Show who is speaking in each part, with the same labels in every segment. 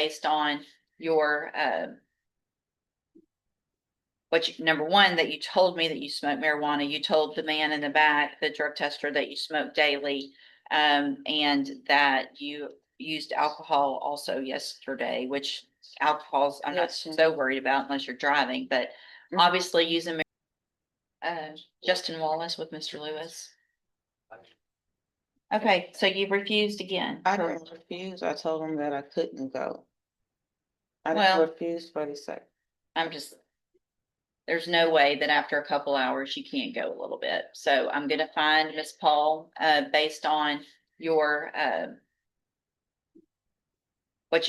Speaker 1: based on your, number one, that you told me that you smoked marijuana. You told the man in the back, the drug tester, that you smoke daily, and that you used alcohol also yesterday, which alcohol's, I'm not
Speaker 2: Yes, ma'am.
Speaker 1: so worried about unless you're driving, but obviously using, Justin Wallace with Mr. Lewis. Okay, so you've refused again.
Speaker 2: I didn't refuse. I told him that I couldn't go. I
Speaker 1: Well-
Speaker 2: didn't refuse for the sec.
Speaker 1: There's no way that after a couple hours you can't go a little bit. So I'm gonna find Miss Paul, based on your,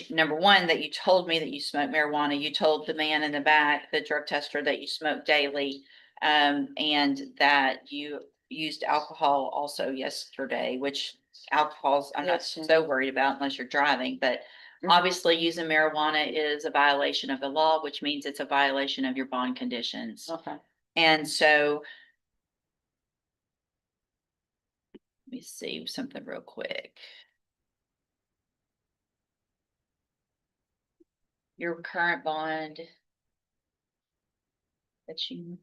Speaker 1: number one, that you told me that you smoked marijuana. You told the man in the back, the drug tester, that you smoke daily, and that you used alcohol also yesterday, which alcohol's, I'm not
Speaker 2: Yes, ma'am.
Speaker 1: so worried about unless you're driving, but obviously using marijuana is a violation of the law, which means it's a violation of your bond conditions.
Speaker 2: Okay.
Speaker 1: And so let me see something real quick. Your current bond that you.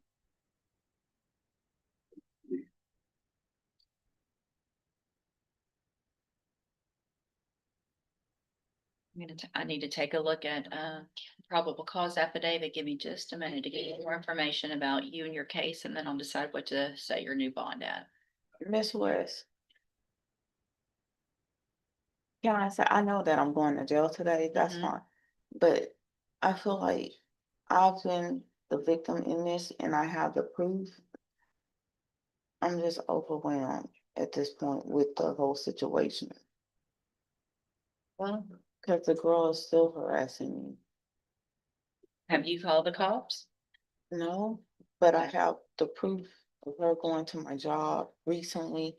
Speaker 1: I need to take a look at, probable cause affidavit. Give me just a minute to get you more information about you and your case, and then I'll decide what to set your new bond at.
Speaker 2: Miss West. Can I say, I know that I'm going to jail today, that's
Speaker 1: Mhm.
Speaker 2: fine, but I feel like I've been the victim in this and I have the proof. I'm just overwhelmed at this point with the whole situation.
Speaker 1: Well,
Speaker 2: Cause the girl is still harassing me.
Speaker 1: have you called the cops?
Speaker 2: No, but I have the proof of her going to my job recently.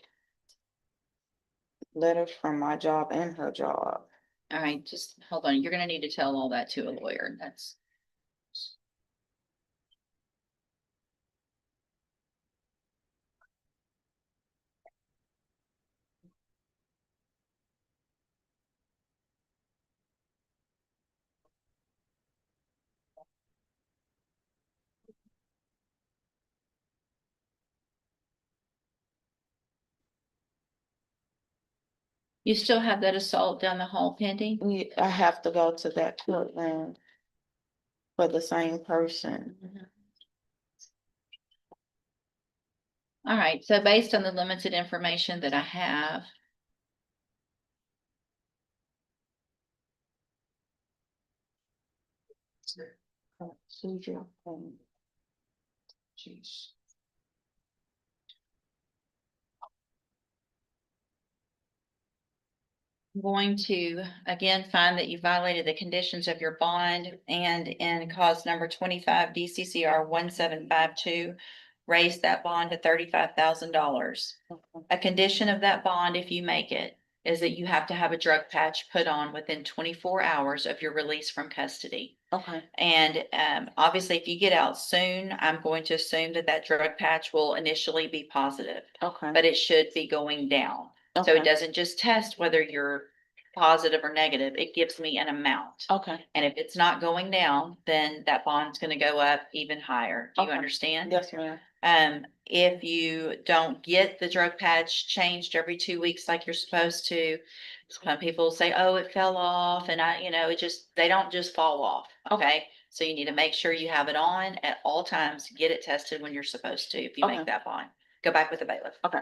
Speaker 2: Letters from my job and her job.
Speaker 1: All right, just hold on. You're gonna need to tell all that to a lawyer. That's. You still have that assault down the hall pending?
Speaker 2: I have to go to that courtroom for the same person.
Speaker 1: All right, so based on the limited information that I have.
Speaker 2: Jeez.
Speaker 1: I'm going to again find that you violated the conditions of your bond, and in cause number 25 DCCR 1752, raise that bond to $35,000. A condition of that bond, if you make it, is that you have to have a drug patch put on within 24 hours of your release from custody.
Speaker 2: Okay.
Speaker 1: And obviously, if you get out soon, I'm going to assume that that drug patch will initially be positive,
Speaker 2: Okay.
Speaker 1: but it should be going down. So it doesn't just test whether you're positive or negative. It gives me an amount.
Speaker 2: Okay.
Speaker 1: And if it's not going down, then that bond's going to go up even higher. Do you
Speaker 2: Okay.
Speaker 1: understand?
Speaker 2: Yes, ma'am.
Speaker 1: If you don't get the drug patch changed every 2 weeks like you're supposed to, some people say, oh, it fell off, and they don't just fall off. Okay. So you need to make sure you have it on at all times, get it tested when you're supposed to. If you make that bond, go back with the bailiff.
Speaker 2: Okay.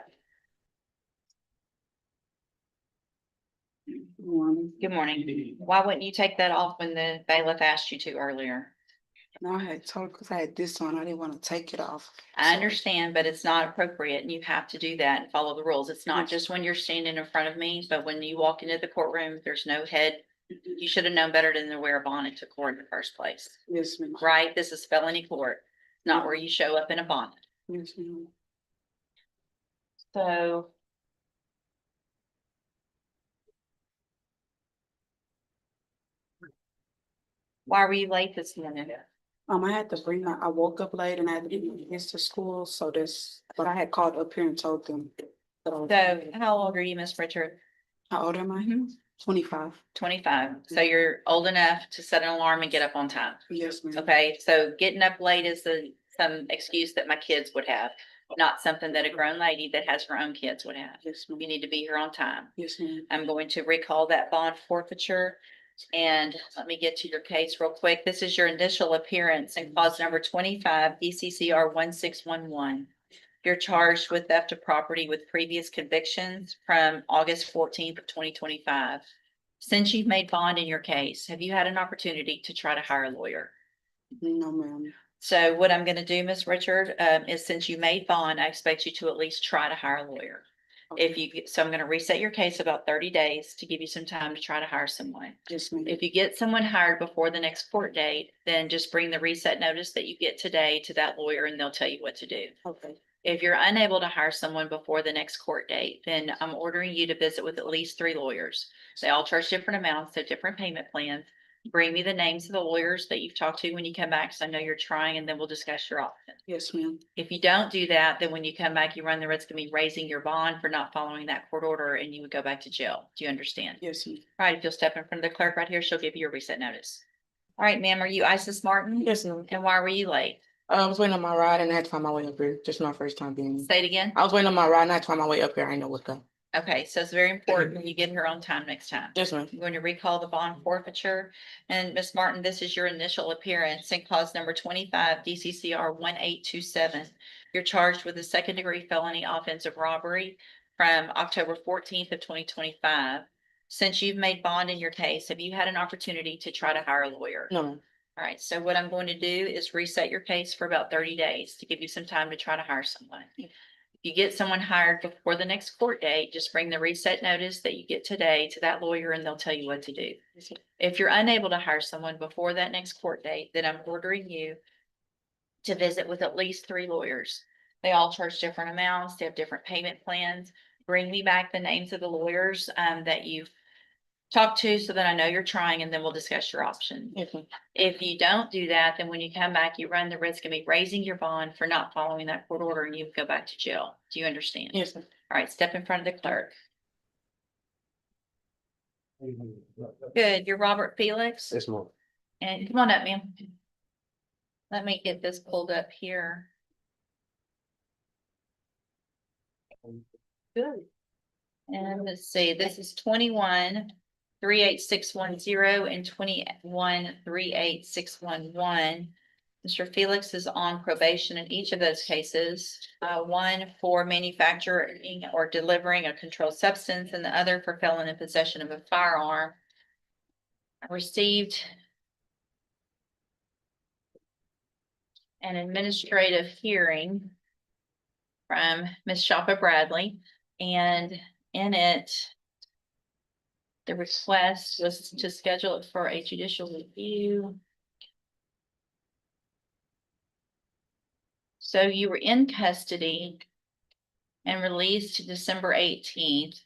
Speaker 1: Good morning. Why wouldn't you take that off when the bailiff asked you to earlier?
Speaker 3: No, I had told, because I had this on, I didn't want to take it off.
Speaker 1: I understand, but it's not appropriate, and you have to do that and follow the rules. It's not
Speaker 3: Yes.
Speaker 1: just when you're standing in front of me, but when you walk into the courtroom, there's no head. You should have known better than to wear a bonnet to court in the first place,
Speaker 3: Yes, ma'am.
Speaker 1: right? This is felony court, not where you show up in a bonnet.
Speaker 3: Yes, ma'am.
Speaker 1: So. Why were you late this morning?
Speaker 3: I had to I woke up late and I had to get my kids to school, so but I had called up here and told them.
Speaker 1: So how old are you, Miss Richard?
Speaker 3: How old am I? 25.
Speaker 1: 25. So you're old enough to set an alarm and get up on time.
Speaker 3: Yes, ma'am.
Speaker 1: Okay, so getting up late is some excuse that my kids would have, not something that a grown lady that has her own kids would have.
Speaker 3: Yes, ma'am.
Speaker 1: You need to be here on time.
Speaker 3: Yes, ma'am.
Speaker 1: I'm going to recall that bond forfeiture. And let me get to your case real quick. This is your initial appearance in clause number 25, DCCR 1611. You're charged with theft of property with previous convictions from August 14th of 2025. Since you've made bond in your case, have you had an opportunity to try to hire a lawyer?
Speaker 3: No, ma'am.
Speaker 1: So what I'm gonna do, Ms. Richard, is since you made bond, I expect you to at least try to hire a lawyer. If you, so I'm gonna reset your case about 30 days to give you some time to try to hire someone.
Speaker 3: Yes, ma'am.
Speaker 1: If you get someone hired before the next court date, then just bring the reset notice that you get today to that lawyer and they'll tell you what to do.
Speaker 3: Okay.
Speaker 1: If you're unable to hire someone before the next court date, then I'm ordering you to visit with at least 3 lawyers. They all charge different amounts, so different payment plans. Bring me the names of the lawyers that you've talked to when you come back, because I know you're trying, and then we'll discuss your options.
Speaker 3: Yes, ma'am.
Speaker 1: If you don't do that, then when you come back, you run the risk of me raising your bond for not following that court order, and you would go back to jail. Do you understand?
Speaker 3: Yes, ma'am.
Speaker 1: All right, if you'll step in front of the clerk right here, she'll give you a reset notice. All right, ma'am, are you Isis Martin?
Speaker 4: Yes, ma'am.
Speaker 1: And why were you late?
Speaker 4: I was waiting on my ride and I had to find my way up here. Just my first time being here.
Speaker 1: Say it again.
Speaker 4: I was waiting on my ride and I had to find my way up here. I didn't know what's up.
Speaker 1: Okay, so it's very important you get here on time next time.
Speaker 4: Yes, ma'am.
Speaker 1: I'm going to recall the bond forfeiture. And Ms. Martin, this is your initial appearance in clause number 25, DCCR 1827. You're charged with a second-degree felony offensive robbery from October 14th of 2025. Since you've made bond in your case, have you had an opportunity to try to hire a lawyer?
Speaker 4: No, ma'am.
Speaker 1: All right, so what I'm going to do is reset your case for about 30 days to give you some time to try to hire someone. If you get someone hired before the next court date, just bring the reset notice that you get today to that lawyer and they'll tell you what to do. If you're unable to hire someone before that next court date, then I'm ordering you to visit with at least 3 lawyers. They all charge different amounts. They have different payment plans. Bring me back the names of the lawyers that you've talked to so that I know you're trying, and then we'll discuss your options.
Speaker 4: Yes, ma'am.
Speaker 1: If you don't do that, then when you come back, you run the risk of me raising your bond for not following that court order and you go back to jail. Do you understand?
Speaker 4: Yes, ma'am.
Speaker 1: All right, step in front of the clerk. Good, you're Robert Felix,
Speaker 5: Yes, ma'am.
Speaker 1: and come on up, ma'am. Let me get this pulled up here. Good. And let's see, this is 21-38610 and 21-38611. Mr. Felix is on probation in each of those cases. One for manufacturing or delivering a controlled substance and the other for felon in possession of a firearm. I received an administrative hearing from Ms. Shoppa Bradley, and in it, the request was to schedule it for a judicial review. So you were in custody and released December 18th.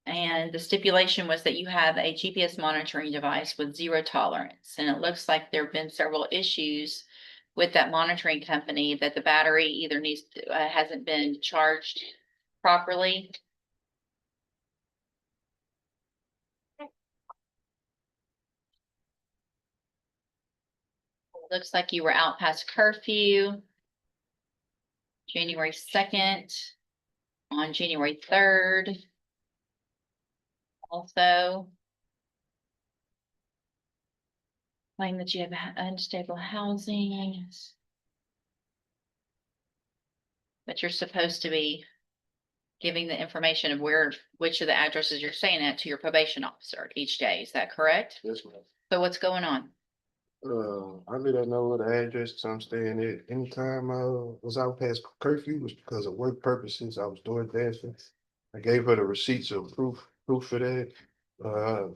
Speaker 1: And the stipulation was that you have a GPS monitoring device with 0 tolerance. And it looks like there have been several issues with that monitoring company, that the battery either needs to, hasn't been charged properly. Looks like you were out past curfew. January 2nd, on January 3rd. Also, claim that you have unstable housing. But you're supposed to be giving the information of which of the addresses you're staying at to your probation officer each day. Is that correct?
Speaker 5: Yes, ma'am.
Speaker 1: So what's going on?
Speaker 5: I let her know the address I'm staying at. Anytime I was out past curfew was because of work purposes. I was doing dashing. I gave her the receipts of proof for that. I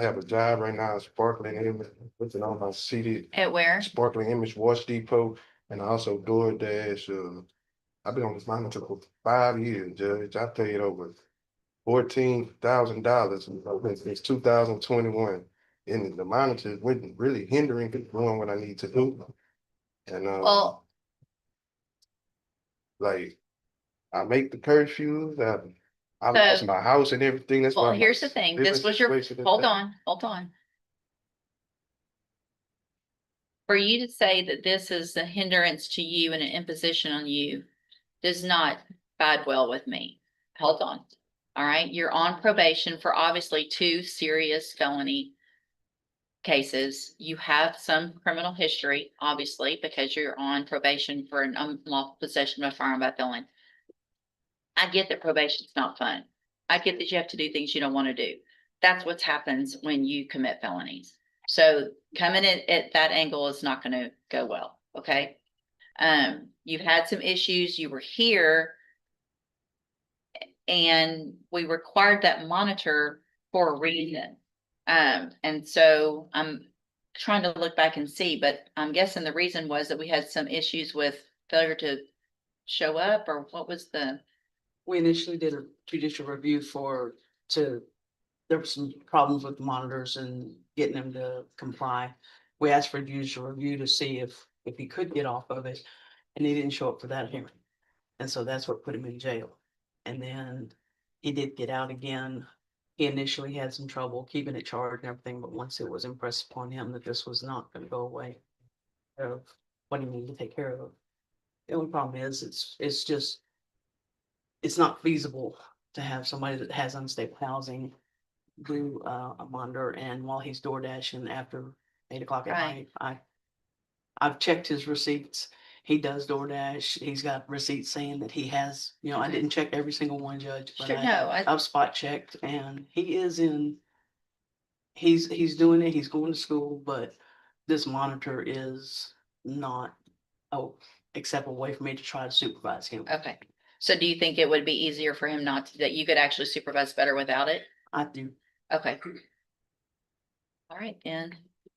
Speaker 5: have a job right now, Sparkling Image, putting on my CD,
Speaker 1: At where?
Speaker 5: Sparkling Image Wash Depot, and I also DoorDash. I've been on this monitor for 5 years, Judge. I paid over $14,000 since 2021. And the monitor wasn't really hindering me doing what I need to do. And
Speaker 1: Well,
Speaker 5: like I make the curfews, I lost
Speaker 1: So-
Speaker 5: my house and everything. That's
Speaker 1: Well,
Speaker 5: why. my
Speaker 1: here's the thing,
Speaker 5: living
Speaker 1: this was your,
Speaker 5: situation is
Speaker 1: hold
Speaker 5: bad.
Speaker 1: on. For you to say that this is a hindrance to you and an imposition on you does not bode well with me. Hold on. All right, you're on probation for obviously 2 serious felony cases. You have some criminal history, obviously, because you're on probation for an unlawful possession of a firearm by felon. I get that probation's not fun. I get that you have to do things you don't want to do. That's what happens when you commit felonies. So coming in at that angle is not going to go well. Okay. You've had some issues. You were here and we required that monitor for a reason. And so I'm trying to look back and see, but I'm guessing the reason was that we had some issues with failure to show up, or what was the?
Speaker 6: We initially did a judicial review there were some problems with the monitors and getting them to comply. We asked for a judicial review to see if he could get off of it, and he didn't show up for that hearing. And so that's what put him in jail. And then he did get out again. He initially had some trouble keeping it charged and everything, but once it was impressed upon him that this was not gonna go away, of what he needed to take care of. The only problem is, it's not feasible to have somebody that has unstable housing do a monitor, and while he's door dashing after 8 o'clock at
Speaker 1: Right.
Speaker 6: night, I've checked his receipts. He does DoorDash. He's got receipts saying that he has, I didn't check every single one, Judge, but
Speaker 1: Sure, no,
Speaker 6: I've spot checked, and he is he's doing it. He's going to school, but this monitor is not acceptable way for me to try to supervise him.
Speaker 1: Okay. So do you think it would be easier for him that you could actually supervise better without it?
Speaker 6: I do.
Speaker 1: Okay. All right, then.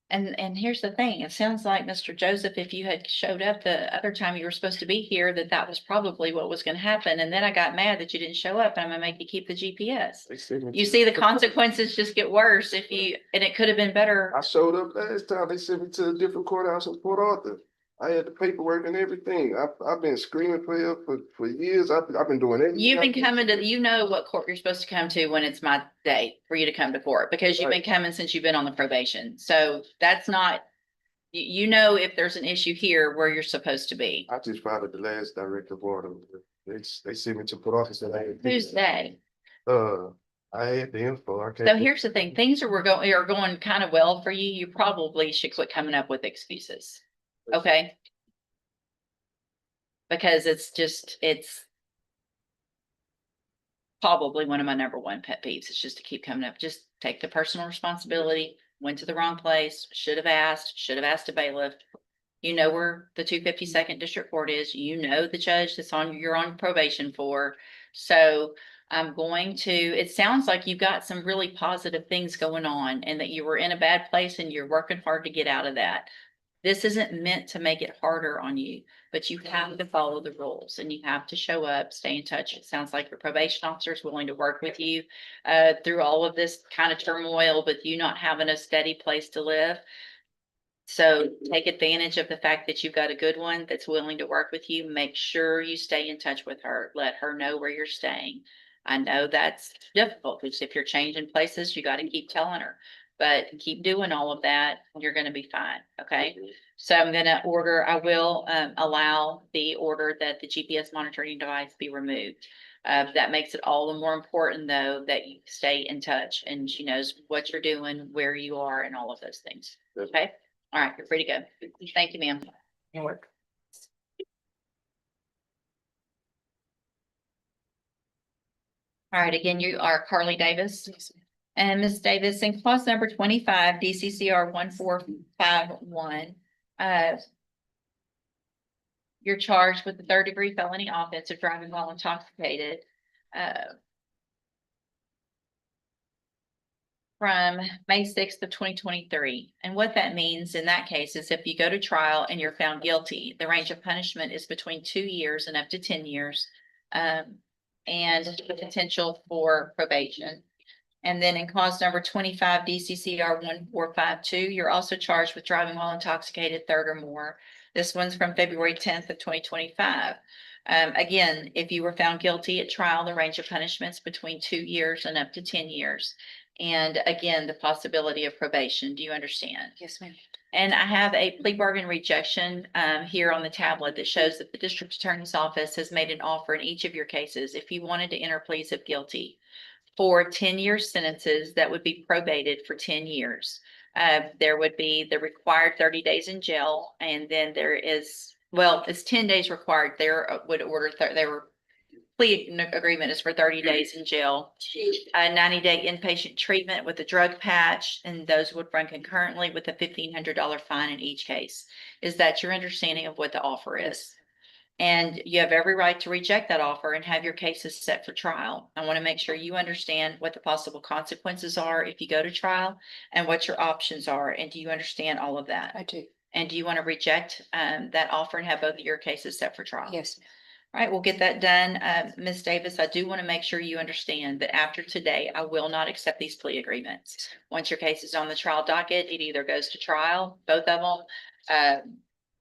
Speaker 1: And here's the thing, it sounds like, Mr. Joseph, if you had showed up the other time you were supposed to be here, that was probably what was gonna happen, and then I got mad that you didn't show up, and I'm gonna make you keep the GPS.
Speaker 5: They sent me
Speaker 1: You
Speaker 5: to-
Speaker 1: see, the consequences just get worse and it could have been better.
Speaker 5: I showed up last time. They sent me to a different courthouse in Port Arthur. I had the paperwork and everything. I've been screaming for help for years. I've been doing everything.
Speaker 1: You've
Speaker 5: I
Speaker 1: been
Speaker 5: can.
Speaker 1: coming to, you know what court you're supposed to come to when it's my day for you to come to court, because you've been
Speaker 5: Right.
Speaker 1: coming since you've been on the probation. So that's not, you know, if there's an issue here where you're supposed to be.
Speaker 5: I just followed the last directive order. They sent me to Port Arthur. Said I had to-
Speaker 1: Who's they?
Speaker 5: I had the info. I can't.
Speaker 1: So here's the thing, things are going kind of well for you. You probably should quit coming up with excuses. Okay? Because it's probably one of my number one pet peeves. It's just to keep coming up. Just take the personal responsibility. Went to the wrong place, should have asked a bailiff. You know where the 252nd District Court is. You know the judge that's you're on probation for. So I'm going to, it sounds like you've got some really positive things going on and that you were in a bad place and you're working hard to get out of that. This isn't meant to make it harder on you, but you have to follow the rules and you have to show up, stay in touch. It sounds like your probation officer is willing to work with you through all of this kind of turmoil, with you not having a steady place to live. So take advantage of the fact that you've got a good one that's willing to work with you. Make sure you stay in touch with her. Let her know where you're staying. I know that's difficult because if you're changing places, you got to keep telling her, but keep doing all of that. You're going to be fine. Okay. So I'm going to I will allow the order that the GPS monitoring device be removed. That makes it all the more important, though, that you stay in touch and she knows what you're doing, where you are, and all of those things. Okay. All right. You're free to go. Thank you, ma'am.
Speaker 4: Can work.
Speaker 1: All right. Again, you are Carly Davis. And Ms. Davis, in clause number 25, DCCR 1451, you're charged with the 3rd-degree felony offense of driving while intoxicated. From May 6th of 2023. And what that means in that case is if you go to trial and you're found guilty, the range of punishment is between 2 years and up to 10 years. And the potential for probation. And then in clause number 25, DCCR 1452, you're also charged with driving while intoxicated, 3rd or more. This one's from February 10th of 2025. Again, if you were found guilty at trial, the range of punishments between 2 years and up to 10 years. And again, the possibility of probation. Do you understand?
Speaker 4: Yes, ma'am.
Speaker 1: And I have a plea bargain rejection here on the tablet that shows that the district attorney's office has made an offer in each of your cases. If you wanted to enter pleas of guilty for 10-year sentences that would be probated for 10 years. There would be the required 30 days in jail, and then there is, well, it's 10 days required. There would order, plea agreement is for 30 days in jail. A 90-day inpatient treatment with a drug patch, and those would run concurrently with a $1,500 fine in each case. Is that your understanding of what the offer is? And you have every right to reject that offer and have your cases set for trial. I want to make sure you understand what the possible consequences are if you go to trial and what your options are. And do you understand all of that?
Speaker 4: I do.
Speaker 1: And do you want to reject that offer and have both of your cases set for trial?
Speaker 4: Yes, ma'am.
Speaker 1: All right, we'll get that done. Ms. Davis, I do want to make sure you understand that after today, I will not accept these plea agreements. Once your case is on the trial docket, it either goes to trial, both of them.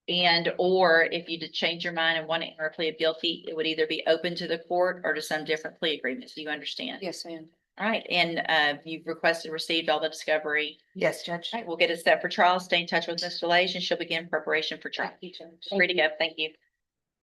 Speaker 1: And or if you did change your mind and want to enter a plea of guilty, it would either be open to the court or to some different plea agreements. Do you understand?
Speaker 4: Yes, ma'am.
Speaker 1: All right, and you've requested, received all the discovery.
Speaker 4: Yes, Judge.
Speaker 1: All right, we'll get it set for trial. Stay in touch with Ms. DeLage and she'll begin preparation for trial.
Speaker 4: Thank you, Judge.
Speaker 1: Free to go. Thank you.